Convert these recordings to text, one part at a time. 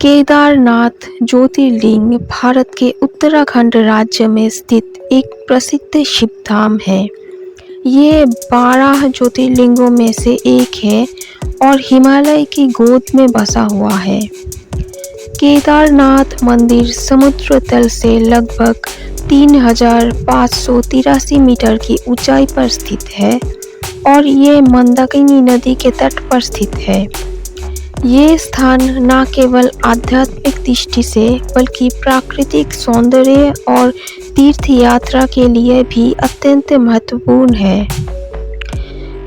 केदारनाथ ज्योतिर्लिंग भारत के उत्तराखंड राज्य में स्थित एक प्रसिद्ध शिव धाम है। ये 12 ज्योतिर्लिंगों में से एक है और हिमालय की गोद में बसा हुआ है। केदारनाथ मंदिर समुद्र तल से लगभग 3583 मीटर की ऊंचाई पर स्थित है और ये मंदाकिनी नदी के तट पर स्थित है। ये स्थान न केवल आध्यात्मिक दृष्टि से बल्कि प्राकृतिक सौंदर्य और तीर्थ यात्रा के लिए भी अत्यंत महत्वपूर्ण है।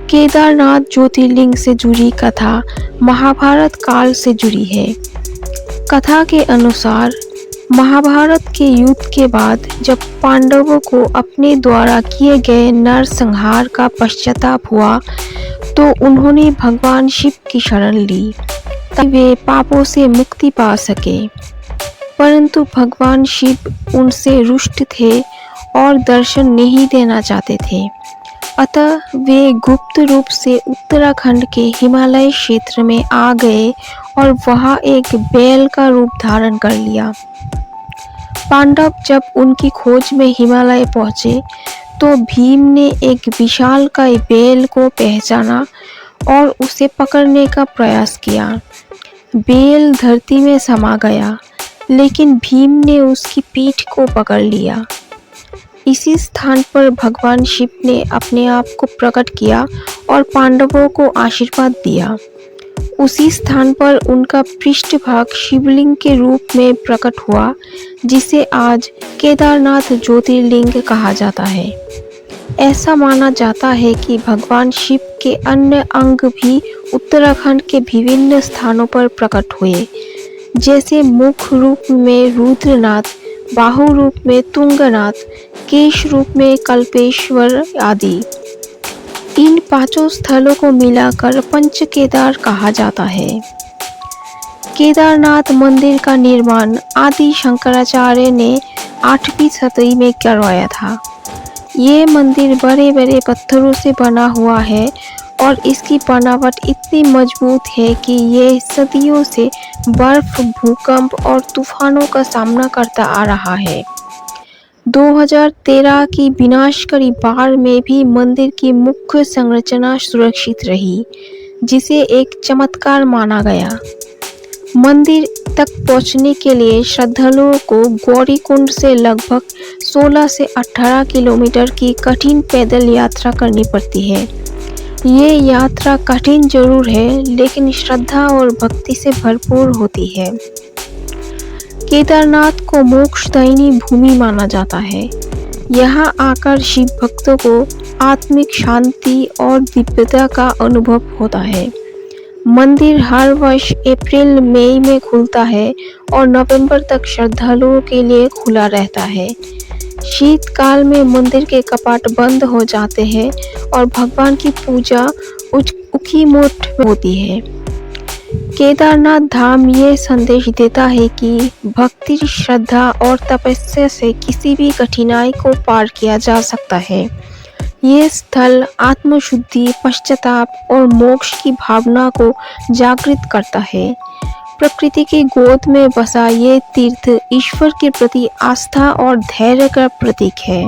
केदारनाथ ज्योतिर्लिंग से जुड़ी कथा महाभारत काल से जुड़ी है। कथा के अनुसार महाभारत के युद्ध के बाद जब पांडवों को अपने द्वारा किए गए नरसंहार का पश्चाताप हुआ तो उन्होंने भगवान शिव की शरण ली ताकि वे पापों से मुक्ति पा सके, परंतु भगवान शिव उनसे रुष्ट थे और दर्शन नहीं देना चाहते थे। अतः वे गुप्त रूप से उत्तराखंड के हिमालय क्षेत्र में आ गए और वहां एक बैल का रूप धारण कर लिया। पांडव जब उनकी खोज में हिमालय पहुंचे तो भीम ने एक विशालकाय बैल को पहचाना और उसे पकड़ने का प्रयास किया। बैल धरती में समा गया, लेकिन भीम ने उसकी पीठ को पकड़ लिया। इसी स्थान पर भगवान शिव ने अपने आप को प्रकट किया और पांडवों को आशीर्वाद दिया। उसी स्थान पर उनका पृष्ठभाग शिवलिंग के रूप में प्रकट हुआ, जिसे आज केदारनाथ ज्योतिर्लिंग कहा जाता है। ऐसा माना जाता है कि भगवान शिव के अन्य अंग भी उत्तराखंड के विभिन्न स्थानों पर प्रकट हुए, जैसे मुख रूप में रुद्रनाथ, बाहु रूप में तुंगनाथ, केश रूप में कल्पेश्वर आदि। इन 5 स्थलों को मिलाकर पंच केदार कहा जाता है। केदारनाथ मंदिर का निर्माण आदि शंकराचार्य ने 8वीं शताब्दी में करवाया था। ये मंदिर बड़े बड़े पत्थरों से बना हुआ है और इसकी बनावट इतनी मजबूत है कि ये सदियों से बर्फ, भूकंप और तूफानों का सामना करता आ रहा है। 2013 की विनाशकारी बाढ़ में भी मंदिर की मुख्य संरचना सुरक्षित रही, जिसे एक चमत्कार माना गया। मंदिर तक पहुंचने के लिए श्रद्धालुओं को गौरीकुंड से लगभग 16 से 18 किलोमीटर की कठिन पैदल यात्रा करनी पड़ती है। ये यात्रा कठिन जरूर है, लेकिन श्रद्धा और भक्ति से भरपूर होती है। केदारनाथ को मोक्षदायिनी भूमि माना जाता है। यहाँ आकर शिव भक्तों को आत्मिक शांति और दिव्यता का अनुभव होता है। मंदिर हर वर्ष अप्रैल मई में खुलता है और नवंबर तक श्रद्धालुओं के लिए खुला रहता है। शीतकाल में मंदिर के कपाट बंद हो जाते हैं और भगवान की पूजा उखीमुठ में होती है। केदारनाथ धाम ये संदेश देता है कि भक्ति, श्रद्धा और तपस्या से किसी भी कठिनाई को पार किया जा सकता है। ये स्थल आत्मशुद्धि, पश्चाताप और मोक्ष की भावना को जागृत करता है। प्रकृति की गोद में बसा ये तीर्थ ईश्वर के प्रति आस्था और धैर्य का प्रतीक है।